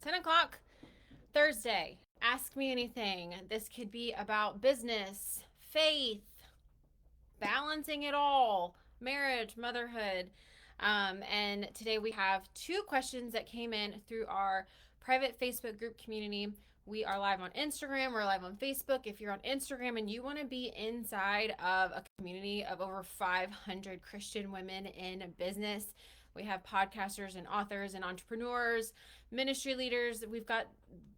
10 o'clock Thursday. Ask me anything. This could be about business, faith, balancing it all, marriage, motherhood. And today we have two questions that came in through our private Facebook group community. We are live on Instagram, we're live on Facebook. If you're on Instagram and you want to be inside of a community of over 500 Christian women in business, we have podcasters and authors and entrepreneurs, ministry leaders. We've got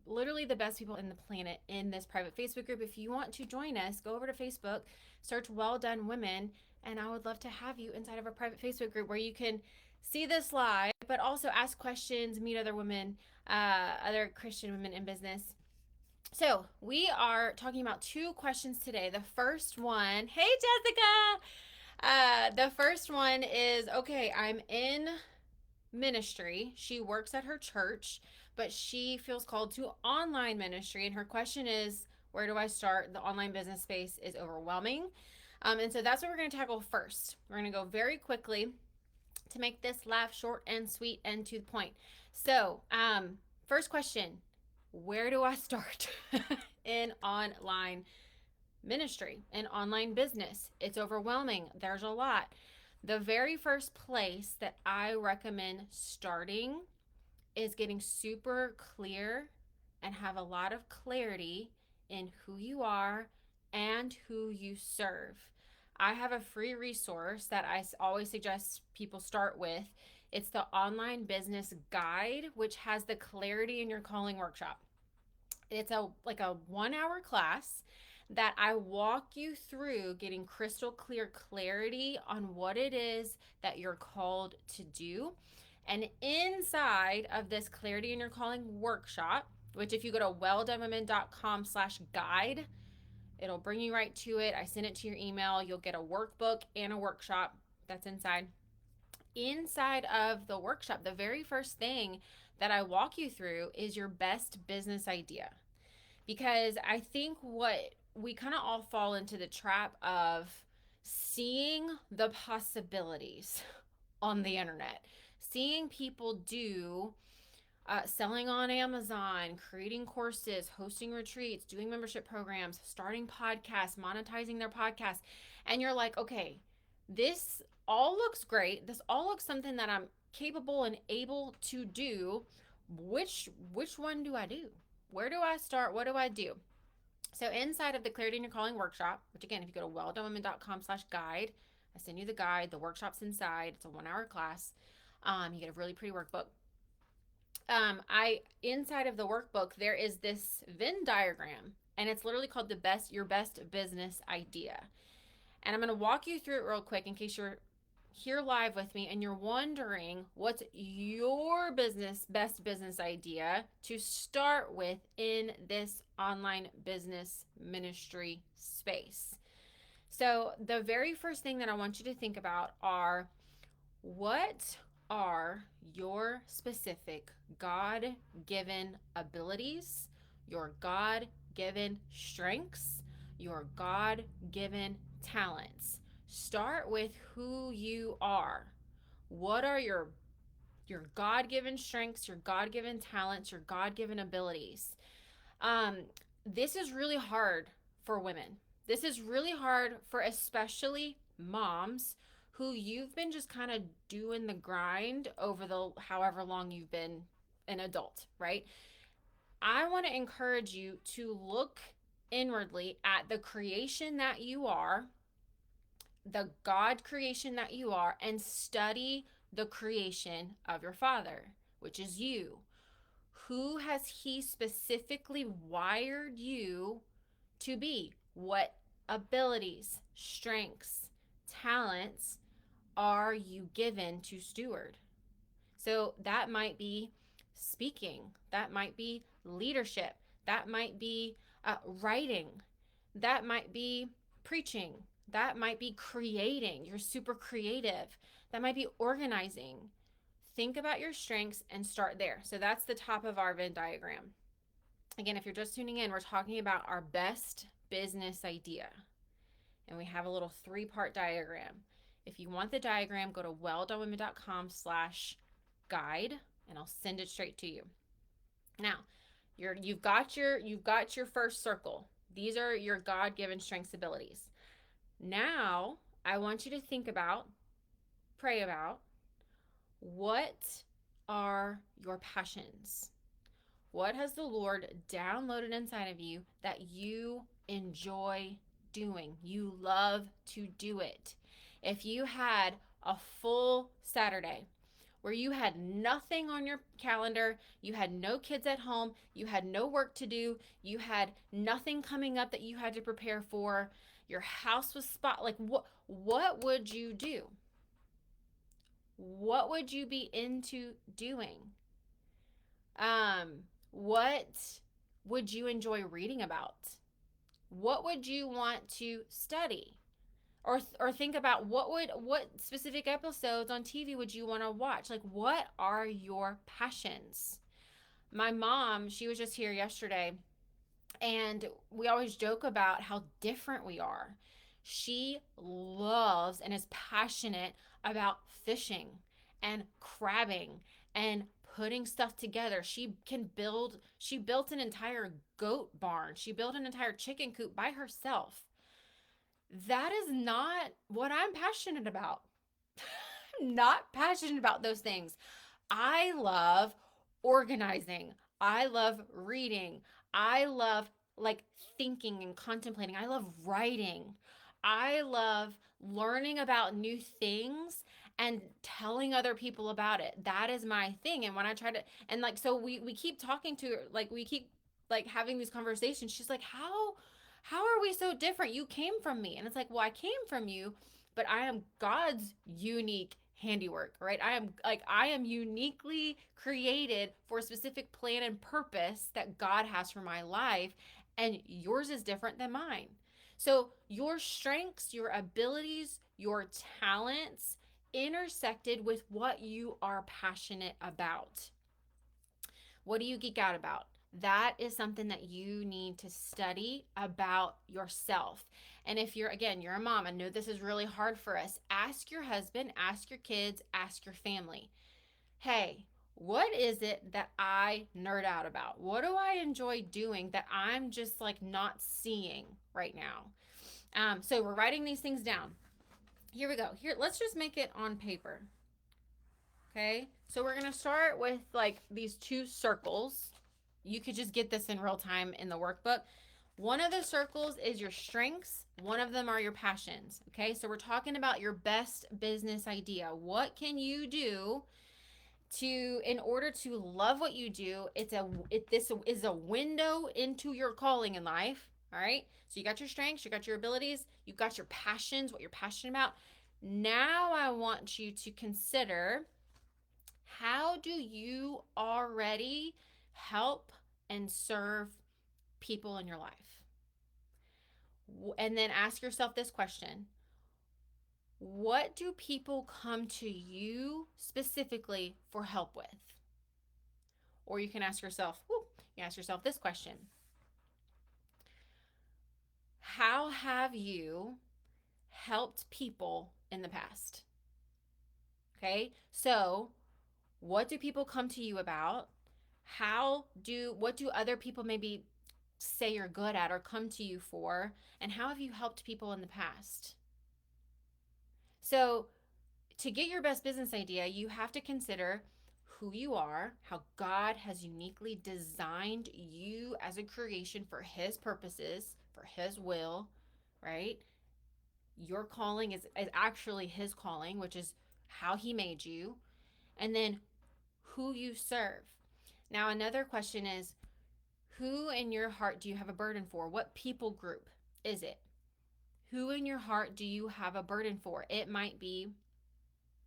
literally the best people in the planet in this private Facebook group. If you want to join us, go over to Facebook, search Well Done Women, and I would love to have you inside of our private Facebook group where you can see this live, but also ask questions, meet other women, other Christian women in business. So we are talking about two questions today. The first one, hey Jessica. The first one is, okay, I'm in ministry. She works at her church, but she feels called to online ministry. And her question is, where do I start? The online business space is overwhelming. And so that's what we're going to tackle first. We're going to go very quickly to make this laugh short and sweet and to the point. So, first question, where do I start in online ministry, in online business? It's overwhelming. There's a lot. The very first place that I recommend starting is getting super clear and have a lot of clarity in who you are and who you serve. I have a free resource that I always suggest people start with. It's the Online Business Guide, which has the Clarity in Your Calling workshop. It's a 1 hour class that I walk you through getting crystal clear clarity on what it is that you're called to do. And inside of this Clarity in Your Calling workshop, which if you go to welldonewomen.com/guide, it'll bring you right to it. I send it to your email. You'll get a workbook and a workshop that's inside. Inside of the workshop, the very first thing that I walk you through is your best business idea. Because I think what we kind of all fall into the trap of seeing the possibilities on the internet, seeing people do selling on Amazon, creating courses, hosting retreats, doing membership programs, starting podcasts, monetizing their podcast. And you're like, okay, this all looks great. This all looks something that I'm capable and able to do. Which one do I do? Where do I start? What do I do? So inside of the Clarity in Your Calling workshop, which again, if you go to welldonewomen.com/guide, I send you the guide. The workshop's inside. It's a 1 hour class. You get a really pretty workbook. I inside of the workbook there is this Venn diagram, and it's literally called your best business idea. And I'm going to walk you through it real quick in case you're here live with me and you're wondering what's your best business idea to start with in this online business ministry space. So the very first thing that I want you to think about are, what are your specific God-given abilities, your God-given strengths, your God-given talents? Start with who you are. What are your God-given strengths, your God-given talents, your God-given abilities? This is really hard for women. This is really hard for especially moms who you've been just kind of doing the grind over the however long you've been an adult, right? I want to encourage you to look inwardly at the creation that you are, the God creation that you are, and study the creation of your Father, which is you. Who has He specifically wired you to be? What abilities, strengths, talents are you given to steward? So that might be speaking, that might be leadership, that might be writing, that might be preaching, that might be creating. You're super creative. That might be organizing. Think about your strengths and start there. So that's the top of our Venn diagram. Again, if you're just tuning in, we're talking about our best business idea. And we have a little 3-part diagram. If you want the diagram, go to welldonewomen.com/guide and I'll send it straight to you. Now, you've got your first circle. These are your God-given strengths, abilities. Now, I want you to think about, pray about, what are your passions? What has the Lord downloaded inside of you that you enjoy doing? You love to do it. If you had a full Saturday where you had nothing on your calendar, you had no kids at home, you had no work to do, you had nothing coming up that you had to prepare for, your house was like what would you do? What would you be into doing? What would you enjoy reading about? What would you want to study? Or think about what specific episodes on TV would you want to watch? Like, what are your passions? My mom, she was just here yesterday, and we always joke about how different we are. She loves and is passionate about fishing and crabbing and putting stuff together. She built an entire goat barn. She built an entire chicken coop by herself. That is not what I'm passionate about. I'm not passionate about those things. I love organizing. I love reading. I love like thinking and contemplating. I love writing. I love learning about new things and telling other people about it. That is my thing. And when I try to, and like, so we keep talking to her, like, we keep like having these conversations. She's like, how are we so different? You came from me. And it's like, well, I came from you, but I am God's unique handiwork, right? I am uniquely created for a specific plan and purpose that God has for my life, and yours is different than mine. So your strengths, your abilities, your talents intersected with what you are passionate about. What do you geek out about? That is something that you need to study about yourself. And if you're a mom, I know this is really hard for us. Ask your husband, ask your kids, ask your family. Hey, what is it that I nerd out about? What do I enjoy doing that I'm just like not seeing right now? So we're writing these things down. Here we go. Here, let's just make it on paper. Okay, so we're gonna start with like these two circles. You could just get this in real time in the workbook. One of the circles is your strengths, one of them are your passions. Okay, so we're talking about your best business idea. What can you do in order to love what you do? This is a window into your calling in life. All right, so you got your strengths, you got your abilities, you got your passions, what you're passionate about. Now I want you to consider, how do you already help and serve people in your life? And then ask yourself this question: what do people come to you specifically for help with? Or you can ask yourself, this question: how have you helped people in the past? Okay, so what do people come to you about? What do other people maybe say you're good at or come to you for? And how have you helped people in the past? So, to get your best business idea, you have to consider who you are, how God has uniquely designed you as a creation for His purposes, for His will, right? Your calling is actually His calling, which is how He made you. And then who you serve. Now, another question is, who in your heart do you have a burden for? What people group is it? Who in your heart do you have a burden for? It might be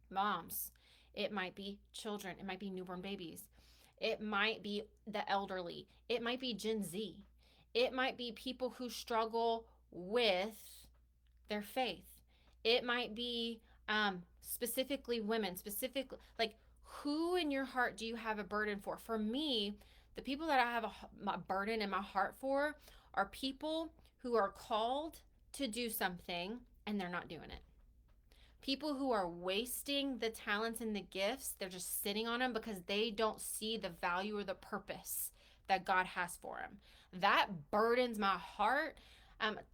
moms. It might be children. It might be newborn babies. It might be the elderly. It might be Gen Z. It might be people who struggle with their faith. It might be specifically women, specifically, like, who in your heart do you have a burden for? For me, the people that I have a burden in my heart for are people who are called to do something and they're not doing it. People who are wasting the talents and the gifts, they're just sitting on them because they don't see the value or the purpose that God has for them. That burdens my heart.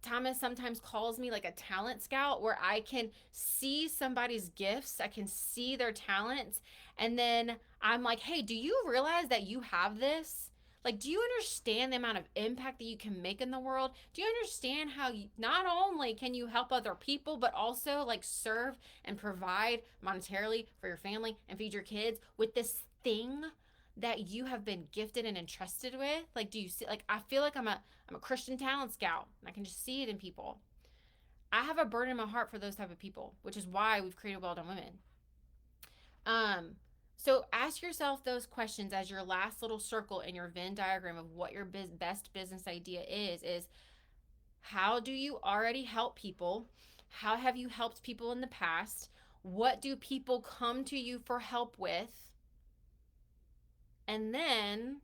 Thomas sometimes calls me like a talent scout, where I can see somebody's gifts, I can see their talents, and then I'm like, hey, do you realize that you have this? Like, do you understand the amount of impact that you can make in the world? Do you understand how you, not only can you help other people, but also like serve and provide monetarily for your family and feed your kids with this thing that you have been gifted and entrusted with? Like, do you see, like, I feel like I'm a Christian talent scout, and I can just see it in people. I have a burden in my heart for those type of people, which is why we've created Well Done Women. Um, so ask yourself those questions as your last little circle in your Venn diagram of what your best business idea is how do you already help people? How have you helped people in the past? What do people come to you for help with? And then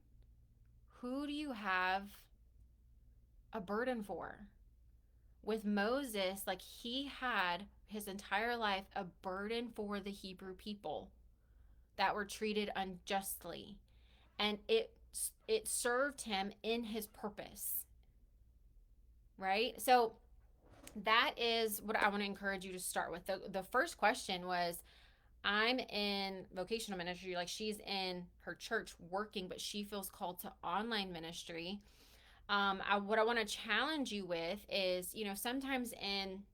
who do you have a burden for? With Moses, like, he had his entire life a burden for the Hebrew people that were treated unjustly, and it served him in his purpose, right? So that is what I want to encourage you to start with. The first question was, I'm in vocational ministry, like she's in her church working, but she feels called to online ministry. What I want to challenge you with is, sometimes in,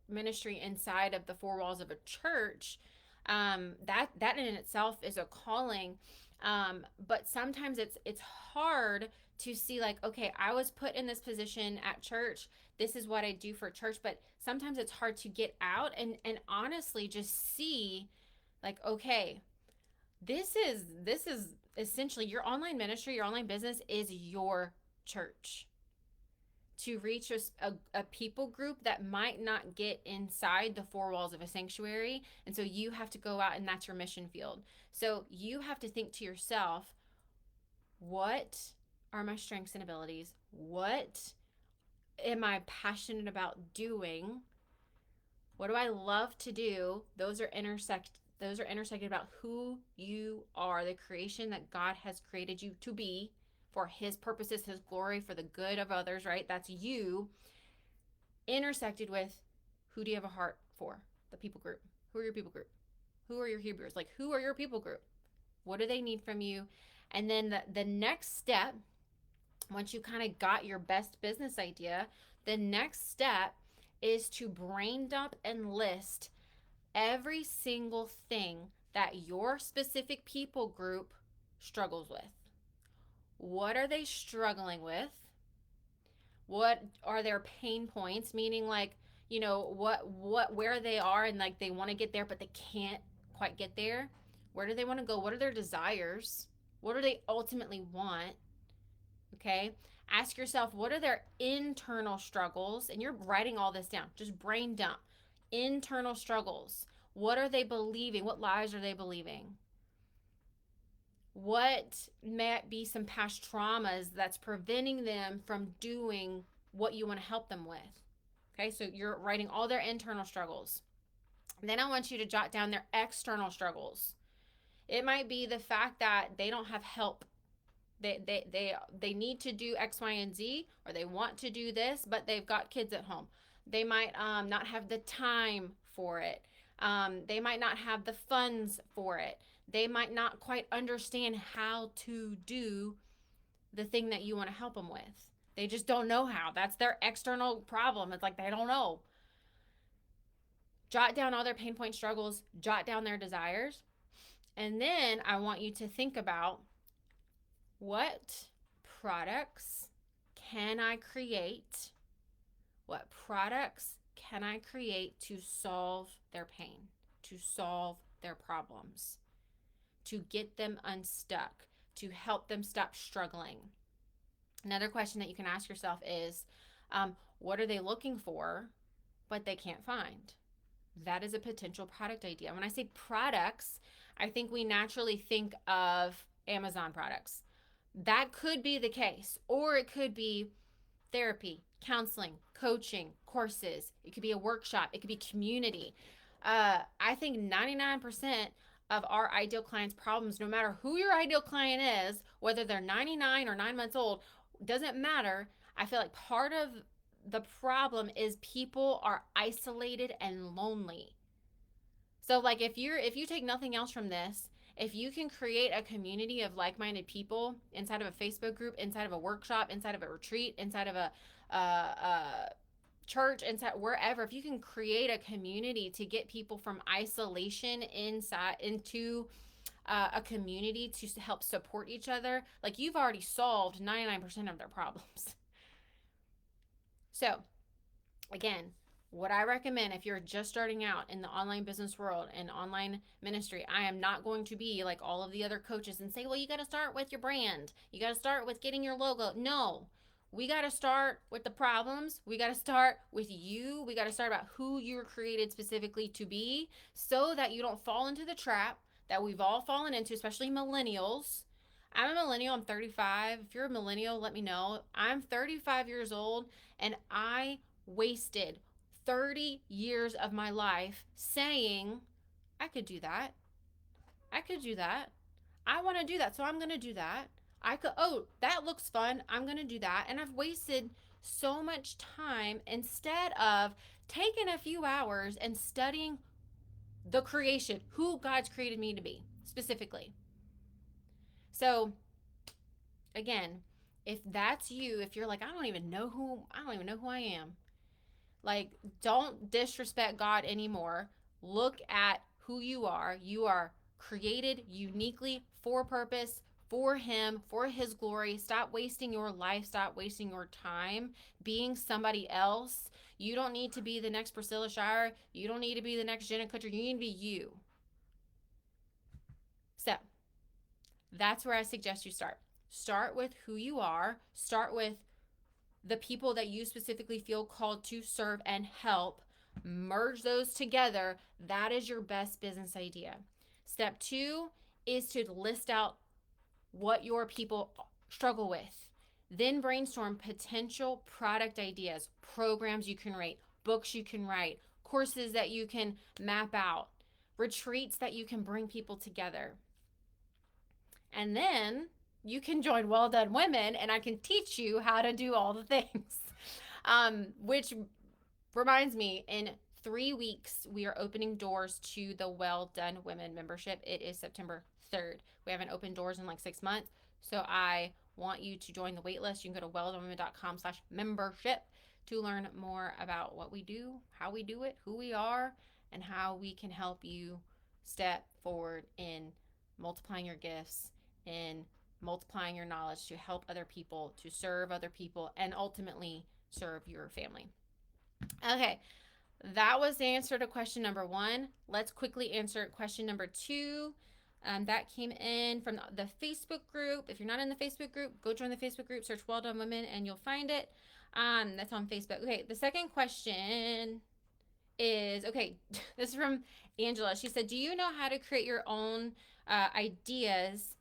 ministry inside of the four walls of a church, that in itself is a calling. But sometimes it's hard to see, like, okay, I was put in this position at church. This is what I do for church. But sometimes it's hard to get out and honestly just see, like, okay, this is essentially your online ministry, your online business is your church, to reach a people group that might not get inside the four walls of a sanctuary. And so you have to go out, and that's your mission field. So you have to think to yourself, what are my strengths and abilities? What am I passionate about doing? What do I love to do? Those are intersected about who you are, the creation that God has created you to be for his purposes, his glory, for the good of others, right? That's you, intersected with who do you have a heart for? The people group. Who are your people group? Who are your Hebrews? Like, who are your people group? What do they need from you? And then the next step, once you kind of got your best business idea, the next step is to brain dump and list every single thing that your specific people group struggles with. What are they struggling with? What are their pain points? Meaning, like, where they are, and like they want to get there, but they can't quite get there. Where do they want to go? What are their desires? What do they ultimately want? Okay. Ask yourself, what are their internal struggles? And you're writing all this down. Just brain dump. Internal struggles. What are they believing? What lies are they believing? What might be some past traumas that's preventing them from doing what you want to help them with? Okay, so you're writing all their internal struggles. Then I want you to jot down their external struggles. It might be the fact that they don't have help. They need to do X, Y, and Z, or they want to do this, but they've got kids at home. They might not have the time for it. They might not have the funds for it. They might not quite understand how to do the thing that you want to help them with. They just don't know how. That's their external problem. It's like they don't know. Jot down all their pain point struggles, jot down their desires. And then I want you to think about, what products can I create? What products can I create to solve their pain, to solve their problems, to get them unstuck, to help them stop struggling? Another question that you can ask yourself is, what are they looking for, but they can't find? That is a potential product idea. When I say products, I think we naturally think of Amazon products. That could be the case, or it could be therapy, counseling, coaching, courses. It could be a workshop. It could be community. I think 99% of our ideal client's problems, no matter who your ideal client is, whether they're 99 or 9 months old, doesn't matter. I feel like part of the problem is people are isolated and lonely. So like if you take nothing else from this, if you can create a community of like-minded people inside of a Facebook group, inside of a workshop, inside of a retreat, inside of a church, inside wherever, if you can create a community to get people from isolation inside into a community to help support each other, like you've already solved 99% of their problems. So again, what I recommend if you're just starting out in the online business world and online ministry, I am not going to be like all of the other coaches and say, well, you got to start with your brand. You got to start with getting your logo. No, we got to start with the problems. We got to start with you. We got to start about who you're created specifically to be so that you don't fall into the trap that we've all fallen into, especially millennials. I'm a millennial. I'm 35. If you're a millennial, let me know. I'm 35 years old and I wasted 30 years of my life saying, I could do that. I could do that. I want to do that. So I'm going to do that. That looks fun. I'm going to do that. And I've wasted so much time instead of taking a few hours and studying the creation, who God's created me to be specifically. So again, if that's you, if you're like, I don't even know who I am, like, don't disrespect God anymore. Look at who you are. You are created uniquely for purpose, for Him, for His glory. Stop wasting your life. Stop wasting your time being somebody else. You don't need to be the next Priscilla Shirer. You don't need to be the next Jenna Kutcher. You need to be you. So that's where I suggest you start. Start with who you are. Start with the people that you specifically feel called to serve and help. Merge those together. That is your best business idea. Step 2 is to list out what your people struggle with. Then brainstorm potential product ideas, programs you can write, books you can write, courses that you can map out, retreats that you can bring people together. And then you can join Well Done Women and I can teach you how to do all the things. Which reminds me, in 3 weeks, we are opening doors to the Well Done Women membership. It is September 3rd. We haven't opened doors in like 6 months. So I want you to join the wait list. You can go to welldonwomen.com/membership to learn more about what we do, how we do it, who we are, and how we can help you step forward in multiplying your gifts, in multiplying your knowledge to help other people, to serve other people, and ultimately serve your family. Okay, that was the answer to question number 1. Let's quickly answer question number 2. That came in from the Facebook group. If you're not in the Facebook group, go join the Facebook group, search Well Done Women, and you'll find it. That's on Facebook. Okay, the second question is, okay, this is from Angela. She said, do you know how to create your own ideas,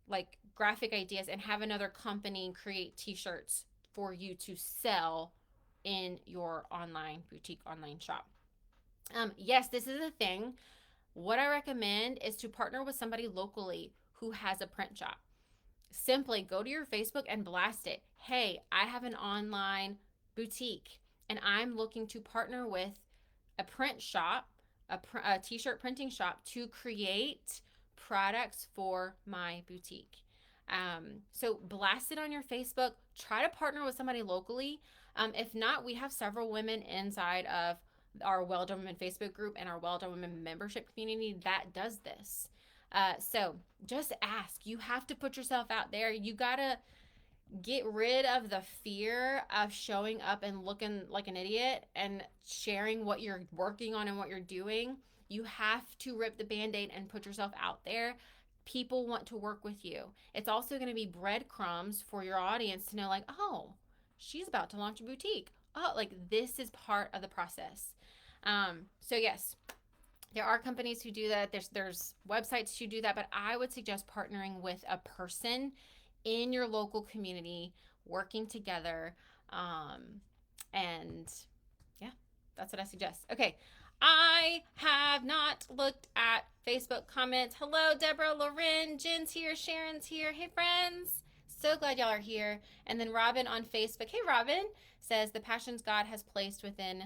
like graphic ideas, and have another company create t-shirts for you to sell in your online boutique online shop? Yes, this is a thing. What I recommend is to partner with somebody locally who has a print shop. Simply go to your Facebook and blast it. Hey, I have an online boutique and I'm looking to partner with a print shop, a t-shirt printing shop, to create products for my boutique. So blast it on your Facebook. Try to partner with somebody locally. If not, we have several women inside of our Well Done Women Facebook group and our Well Done Women membership community that does this. So just ask. You have to put yourself out there. You gotta get rid of the fear of showing up and looking like an idiot and sharing what you're working on and what you're doing. You have to rip the Band-Aid and put yourself out there. People want to work with you. It's also going to be breadcrumbs for your audience to know, like, oh, she's about to launch a boutique. Oh, like this is part of the process. So yes, there are companies who do that. There's websites who do that, but I would suggest partnering with a person in your local community, working together. And yeah, that's what I suggest. Okay. I have not looked at Facebook comments. Hello, Deborah, Lauren, Jen's here, Sharon's here. Hey, friends. So glad y'all are here. And then Robin on Facebook. Hey, Robin says the passions God has placed within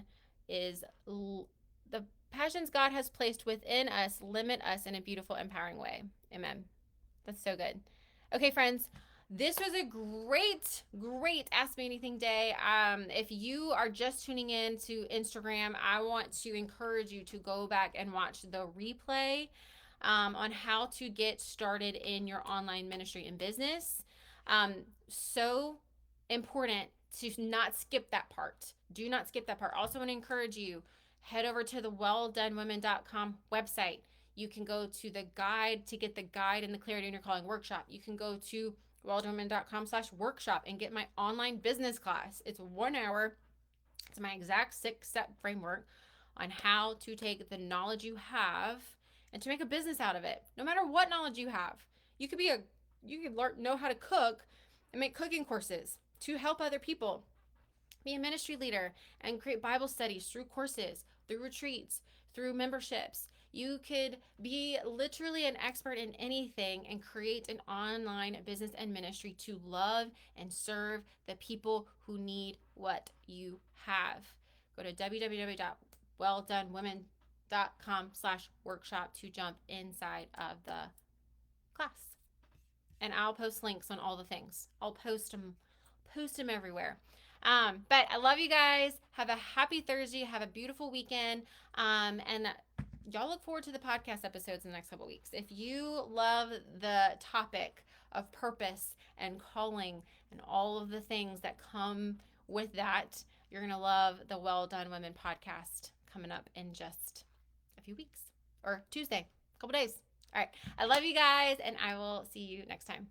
is the passions God has placed within us limit us in a beautiful, empowering way. Amen. That's so good. Okay, friends. This was a great Ask Me Anything day. If you are just tuning in to Instagram, I want to encourage you to go back and watch the replay on how to get started in your online ministry and business. So important to not skip that part. Do not skip that part. Also, want to encourage you, head over to the welldonewomen.com website. You can go to the guide to get the guide and the Clarity in Your Calling workshop. You can go to welldonewomen.com/workshop and get my online business class. It's 1 hour. It's my exact 6-step framework on how to take the knowledge you have and to make a business out of it. No matter what knowledge you have, you could know how to cook and make cooking courses to help other people. Be a ministry leader and create Bible studies through courses, through retreats, through memberships. You could be literally an expert in anything and create an online business and ministry to love and serve the people who need what you have. Go to www.welldonewomen.com/workshop to jump inside of the class. And I'll post links on all the things. I'll post them everywhere. But I love you guys. Have a happy Thursday. Have a beautiful weekend. And y'all look forward to the podcast episodes in the next couple weeks. If you love the topic of purpose and calling and all of the things that come with that, you're going to love the Well Done Women podcast coming up in just a few weeks or Tuesday, a couple days. All right. I love you guys, and I will see you next time.